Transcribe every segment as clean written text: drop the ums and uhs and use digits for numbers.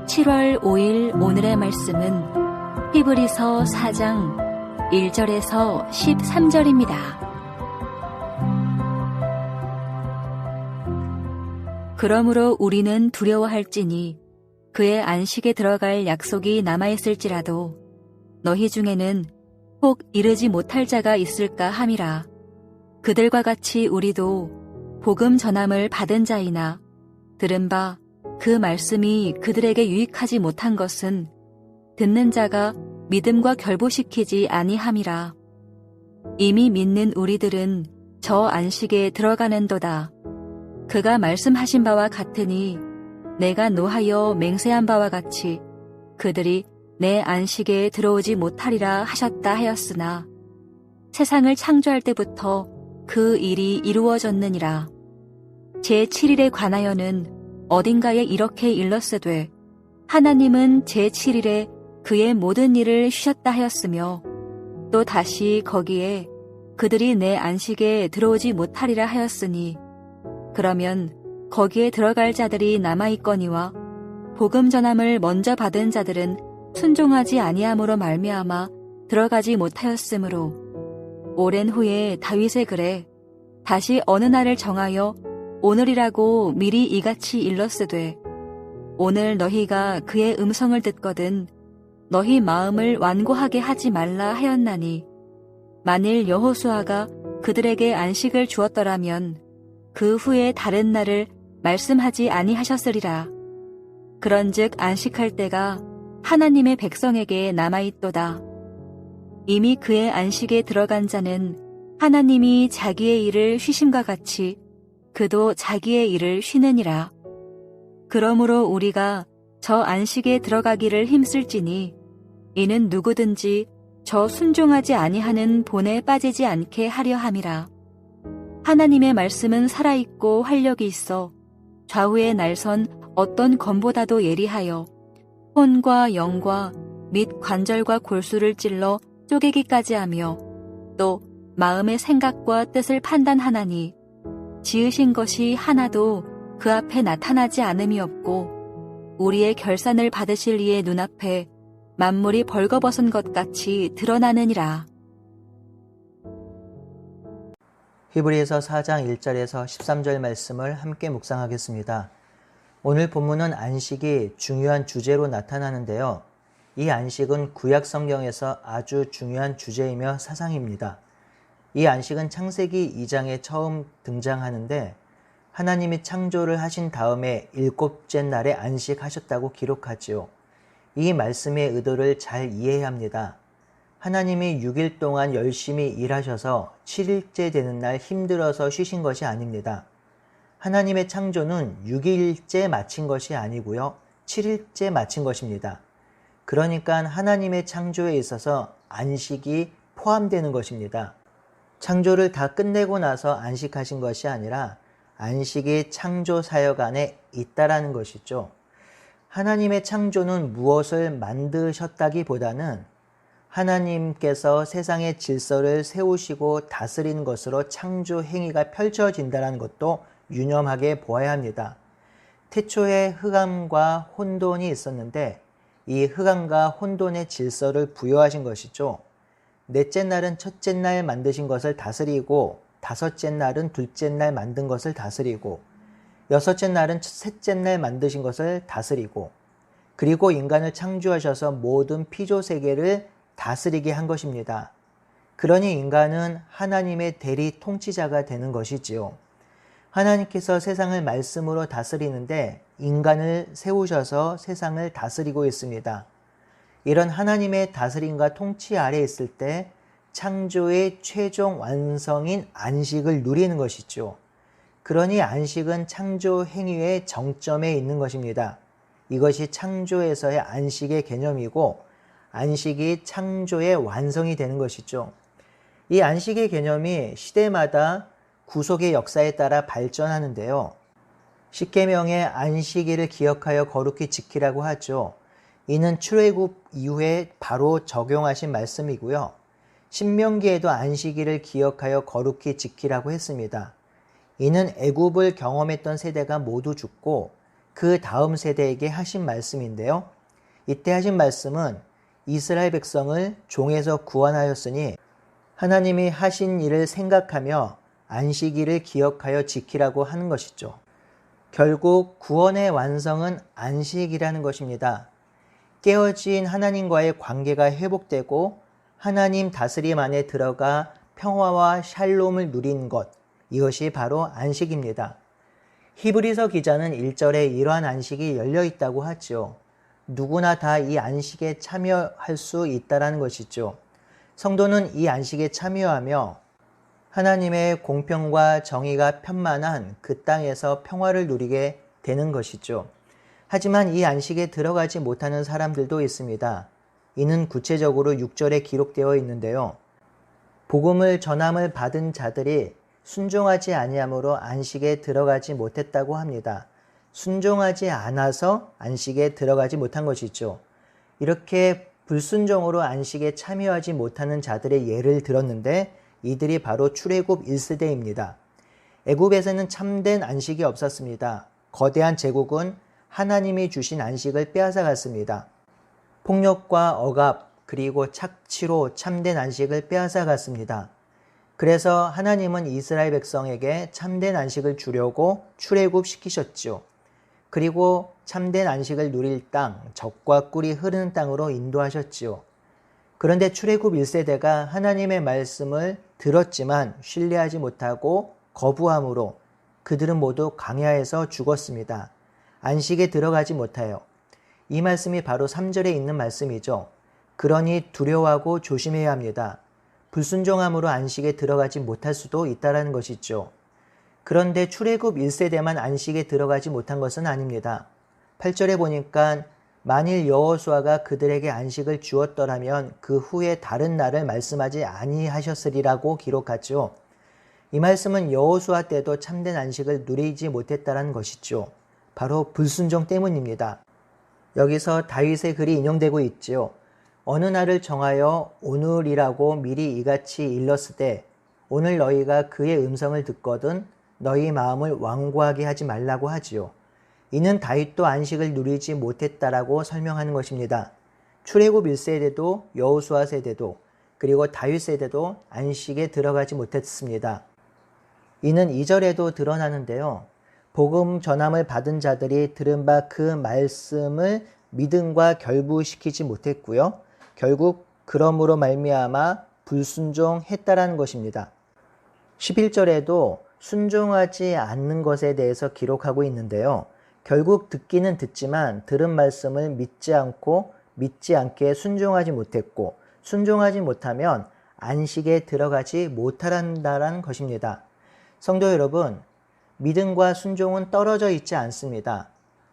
7월 5일 오늘의 말씀은 히브리서 4장 1절에서 13절입니다. 그러므로 우리는 두려워할지니 그의 안식에 들어갈 약속이 남아있을지라도 너희 중에는 혹 이르지 못할 자가 있을까 함이라. 그들과 같이 우리도 복음 전함을 받은 자이나 들은 바 그 말씀이 그들에게 유익하지 못한 것은 듣는 자가 믿음과 결부시키지 아니함이라. 이미 믿는 우리들은 저 안식에 들어가는도다. 그가 말씀하신 바와 같으니 내가 노하여 맹세한 바와 같이 그들이 내 안식에 들어오지 못하리라 하셨다 하였으나 세상을 창조할 때부터 그 일이 이루어졌느니라. 제7일에 관하여는 어딘가에 이렇게 일렀으되 하나님은 제7일에 그의 모든 일을 쉬셨다 하였으며 또 다시 거기에 그들이 내 안식에 들어오지 못하리라 하였으니 그러면 거기에 들어갈 자들이 남아있거니와 복음 전함을 먼저 받은 자들은 순종하지 아니함으로 말미암아 들어가지 못하였으므로 오랜 후에 다윗의 글에 다시 어느 날을 정하여 오늘이라고 미리 이같이 일렀으되 오늘 너희가 그의 음성을 듣거든 너희 마음을 완고하게 하지 말라 하였나니 만일 여호수아가 그들에게 안식을 주었더라면 그 후에 다른 날을 말씀하지 아니하셨으리라. 그런즉 안식할 때가 하나님의 백성에게 남아있도다. 이미 그의 안식에 들어간 자는 하나님이 자기의 일을 쉬심과 같이 그도 자기의 일을 쉬느니라. 그러므로 우리가 저 안식에 들어가기를 힘쓸지니 이는 누구든지 저 순종하지 아니하는 본에 빠지지 않게 하려 함이라. 하나님의 말씀은 살아있고 활력이 있어 좌우의 날선 어떤 검보다도 예리하여 혼과 영과 및 관절과 골수를 찔러 쪼개기까지 하며 또 마음의 생각과 뜻을 판단하나니 지으신 것이 하나도 그 앞에 나타나지 않음이 없고 우리의 결산을 받으실 이의 눈앞에 만물이 벌거벗은 것 같이 드러나느니라. 히브리서 4장 1절에서 13절 말씀을 함께 묵상하겠습니다. 오늘 본문은 안식이 중요한 주제로 나타나는데요. 이 안식은 구약 성경에서 아주 중요한 주제이며 사상입니다. 이 안식은 창세기 2장에 처음 등장하는데 하나님이 창조를 하신 다음에 7째 날에 안식하셨다고 기록하지요. 이 말씀의 의도를 잘 이해해야 합니다. 하나님이 6일 동안 열심히 일하셔서 7일째 되는 날 힘들어서 쉬신 것이 아닙니다. 하나님의 창조는 6일째 마친 것이 아니고요. 7일째 마친 것입니다. 그러니까 하나님의 창조에 있어서 안식이 포함되는 것입니다. 창조를 다 끝내고 나서 안식하신 것이 아니라 안식이 창조 사역 안에 있다라는 것이죠. 하나님의 창조는 무엇을 만드셨다기보다는 하나님께서 세상의 질서를 세우시고 다스리는 것으로 창조 행위가 펼쳐진다는 것도 유념하게 보아야 합니다. 태초에 흑암과 혼돈이 있었는데 이 흑암과 혼돈의 질서를 부여하신 것이죠. 넷째 날은 첫째 날 만드신 것을 다스리고 다섯째 날은 둘째 날 만든 것을 다스리고 여섯째 날은 셋째 날 만드신 것을 다스리고 그리고 인간을 창조하셔서 모든 피조세계를 다스리게 한 것입니다. 그러니 인간은 하나님의 대리 통치자가 되는 것이지요. 하나님께서 세상을 말씀으로 다스리는데 인간을 세우셔서 세상을 다스리고 있습니다. 이런 하나님의 다스림과 통치 아래에 있을 때 창조의 최종 완성인 안식을 누리는 것이죠. 그러니 안식은 창조 행위의 정점에 있는 것입니다. 이것이 창조에서의 안식의 개념이고 안식이 창조의 완성이 되는 것이죠. 이 안식의 개념이 시대마다 구속의 역사에 따라 발전하는데요. 십계명의 안식일을 기억하여 거룩히 지키라고 하죠. 이는 출애굽 이후에 바로 적용하신 말씀이고요. 신명기에도 안식일을 기억하여 거룩히 지키라고 했습니다. 이는 애굽을 경험했던 세대가 모두 죽고 그 다음 세대에게 하신 말씀인데요. 이때 하신 말씀은 이스라엘 백성을 종에서 구원하였으니 하나님이 하신 일을 생각하며 안식일을 기억하여 지키라고 하는 것이죠. 결국 구원의 완성은 안식이라는 것입니다. 깨어진 하나님과의 관계가 회복되고 하나님 다스림 안에 들어가 평화와 샬롬을 누린 것, 이것이 바로 안식입니다. 히브리서 기자는 1절에 이러한 안식이 열려 있다고 하죠. 누구나 다 이 안식에 참여할 수 있다는 것이죠. 성도는 이 안식에 참여하며 하나님의 공평과 정의가 편만한 그 땅에서 평화를 누리게 되는 것이죠. 하지만 이 안식에 들어가지 못하는 사람들도 있습니다. 이는 구체적으로 6절에 기록되어 있는데요. 복음을 전함을 받은 자들이 순종하지 아니함으로 안식에 들어가지 못했다고 합니다. 순종하지 않아서 안식에 들어가지 못한 것이죠. 이렇게 불순종으로 안식에 참여하지 못하는 자들의 예를 들었는데 이들이 바로 출애굽 1세대입니다. 애굽에서는 참된 안식이 없었습니다. 거대한 제국은 하나님이 주신 안식을 빼앗아갔습니다. 폭력과 억압 그리고 착취로 참된 안식을 빼앗아갔습니다. 그래서 하나님은 이스라엘 백성에게 참된 안식을 주려고 출애굽시키셨죠. 그리고 참된 안식을 누릴 땅, 젖과 꿀이 흐르는 땅으로 인도하셨지요. 그런데 출애굽 1세대가 하나님의 말씀을 들었지만 신뢰하지 못하고 거부함으로 그들은 모두 광야에서 죽었습니다. 안식에 들어가지 못하여. 이 말씀이 바로 3절에 있는 말씀이죠. 그러니 두려워하고 조심해야 합니다. 불순종함으로 안식에 들어가지 못할 수도 있다는 것이죠. 그런데 출애굽 1세대만 안식에 들어가지 못한 것은 아닙니다. 8절에 보니까 만일 여호수아가 그들에게 안식을 주었더라면 그 후에 다른 날을 말씀하지 아니하셨으리라고 기록하죠. 이 말씀은 여호수아 때도 참된 안식을 누리지 못했다는 것이죠. 바로 불순종 때문입니다. 여기서 다윗의 글이 인용되고 있지요. 어느 날을 정하여 오늘이라고 미리 이같이 일렀으되 오늘 너희가 그의 음성을 듣거든 너희 마음을 완고하게 하지 말라고 하지요. 이는 다윗도 안식을 누리지 못했다라고 설명하는 것입니다. 출애굽 1세대도 여호수아 세대도 그리고 다윗 세대도 안식에 들어가지 못했습니다. 이는 2절에도 드러나는데요. 복음 전함을 받은 자들이 들은 바 그 말씀을 믿음과 결부시키지 못했고요. 결국 그러므로 말미암아 불순종했다라는 것입니다. 11절에도 순종하지 않는 것에 대해서 기록하고 있는데요. 결국 듣기는 듣지만 들은 말씀을 믿지 않고 믿지 않게 순종하지 못했고 순종하지 못하면 안식에 들어가지 못한다는 것입니다. 성도 여러분, 믿음과 순종은 떨어져 있지 않습니다.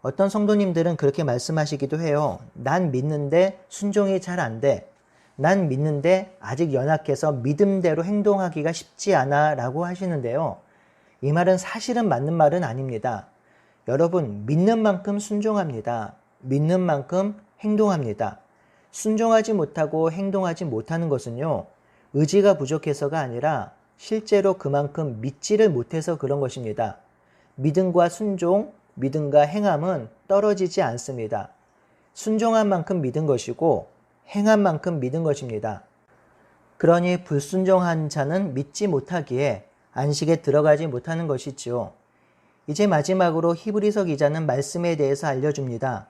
어떤 성도님들은 그렇게 말씀하시기도 해요. 난 믿는데 순종이 잘 안 돼. 난 믿는데 아직 연약해서 믿음대로 행동하기가 쉽지 않아 라고 하시는데요. 이 말은 사실은 맞는 말은 아닙니다. 여러분, 믿는 만큼 순종합니다. 믿는 만큼 행동합니다. 순종하지 못하고 행동하지 못하는 것은요, 의지가 부족해서가 아니라 실제로 그만큼 믿지를 못해서 그런 것입니다. 믿음과 순종, 믿음과 행함은 떨어지지 않습니다. 순종한 만큼 믿은 것이고 행한 만큼 믿은 것입니다. 그러니 불순종한 자는 믿지 못하기에 안식에 들어가지 못하는 것이지요. 이제 마지막으로 히브리서 기자는 말씀에 대해서 알려줍니다.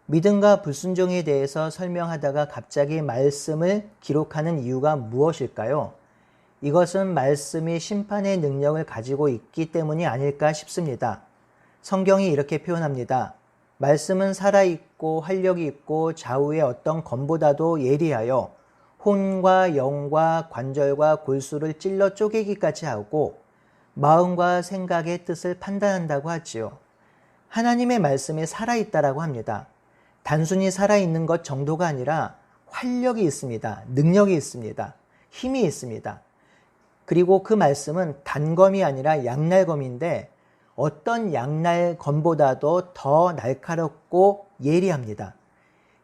믿음과 불순종에 대해서 설명하다가 갑자기 말씀을 기록하는 이유가 무엇일까요? 이것은 말씀이 심판의 능력을 가지고 있기 때문이 아닐까 싶습니다. 성경이 이렇게 표현합니다. 말씀은 살아있고 활력이 있고 좌우의 어떤 검보다도 예리하여 혼과 영과 관절과 골수를 찔러 쪼개기까지 하고 마음과 생각의 뜻을 판단한다고 하지요. 하나님의 말씀이 살아있다라고 합니다. 단순히 살아있는 것 정도가 아니라 활력이 있습니다. 능력이 있습니다. 힘이 있습니다. 그리고 그 말씀은 단검이 아니라 양날검인데 어떤 양날검보다도 더 날카롭고 예리합니다.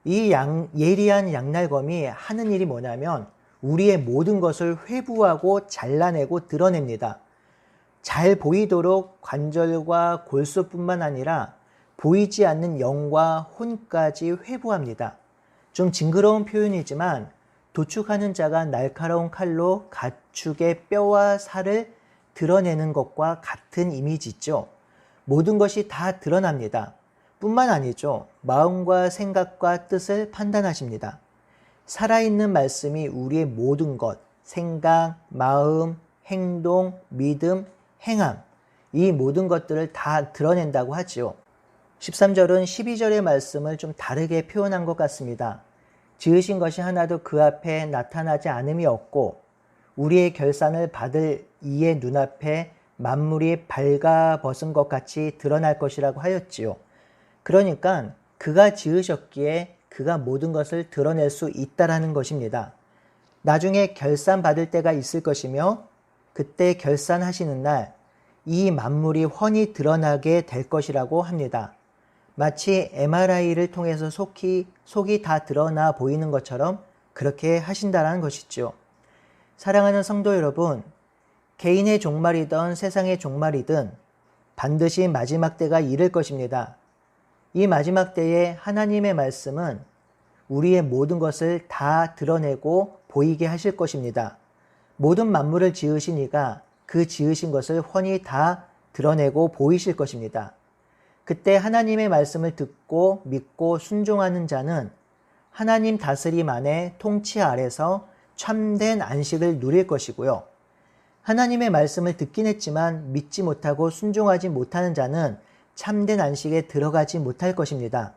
이 예리한 양날검이 하는 일이 뭐냐면 우리의 모든 것을 회부하고 잘라내고 드러냅니다. 잘 보이도록 관절과 골수뿐만 아니라 보이지 않는 영과 혼까지 회부합니다. 좀 징그러운 표현이지만 도축하는 자가 날카로운 칼로 가축의 뼈와 살을 드러내는 것과 같은 이미지죠. 모든 것이 다 드러납니다. 뿐만 아니죠. 마음과 생각과 뜻을 판단하십니다. 살아있는 말씀이 우리의 모든 것, 생각, 마음, 행동, 믿음, 행함, 이 모든 것들을 다 드러낸다고 하지요. 13절은 12절의 말씀을 좀 다르게 표현한 것 같습니다. 지으신 것이 하나도 그 앞에 나타나지 않음이 없고 우리의 결산을 받을 이의 눈앞에 만물이 발가벗은 것 같이 드러날 것이라고 하였지요. 그러니까 그가 지으셨기에 그가 모든 것을 드러낼 수 있다라는 것입니다. 나중에 결산 받을 때가 있을 것이며 그때 결산하시는 날 이 만물이 훤히 드러나게 될 것이라고 합니다. 마치 MRI를 통해서 속이 다 드러나 보이는 것처럼 그렇게 하신다라는 것이죠. 사랑하는 성도 여러분, 개인의 종말이든 세상의 종말이든 반드시 마지막 때가 이를 것입니다. 이 마지막 때에 하나님의 말씀은 우리의 모든 것을 다 드러내고 보이게 하실 것입니다. 모든 만물을 지으신 이가 그 지으신 것을 훤히 다 드러내고 보이실 것입니다. 그때 하나님의 말씀을 듣고 믿고 순종하는 자는 하나님 다스림 안에 통치 아래서 참된 안식을 누릴 것이고요. 하나님의 말씀을 듣긴 했지만 믿지 못하고 순종하지 못하는 자는 참된 안식에 들어가지 못할 것입니다.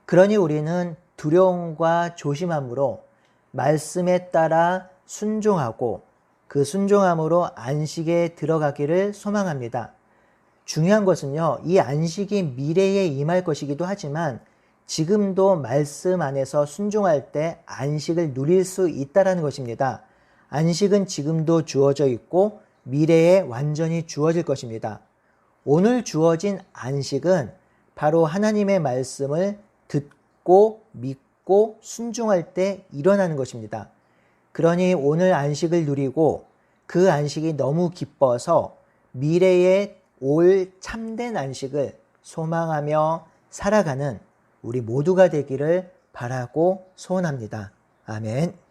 그러니 우리는 두려움과 조심함으로 말씀에 따라 순종하고 그 순종함으로 안식에 들어가기를 소망합니다. 중요한 것은요, 이 안식이 미래에 임할 것이기도 하지만 지금도 말씀 안에서 순종할 때 안식을 누릴 수 있다는 것입니다. 안식은 지금도 주어져 있고 미래에 완전히 주어질 것입니다. 오늘 주어진 안식은 바로 하나님의 말씀을 듣고 믿고 순종할 때 일어나는 것입니다. 그러니 오늘 안식을 누리고 그 안식이 너무 기뻐서 미래에 올 참된 안식을 소망하며 살아가는 우리 모두가 되기를 바라고 소원합니다. 아멘.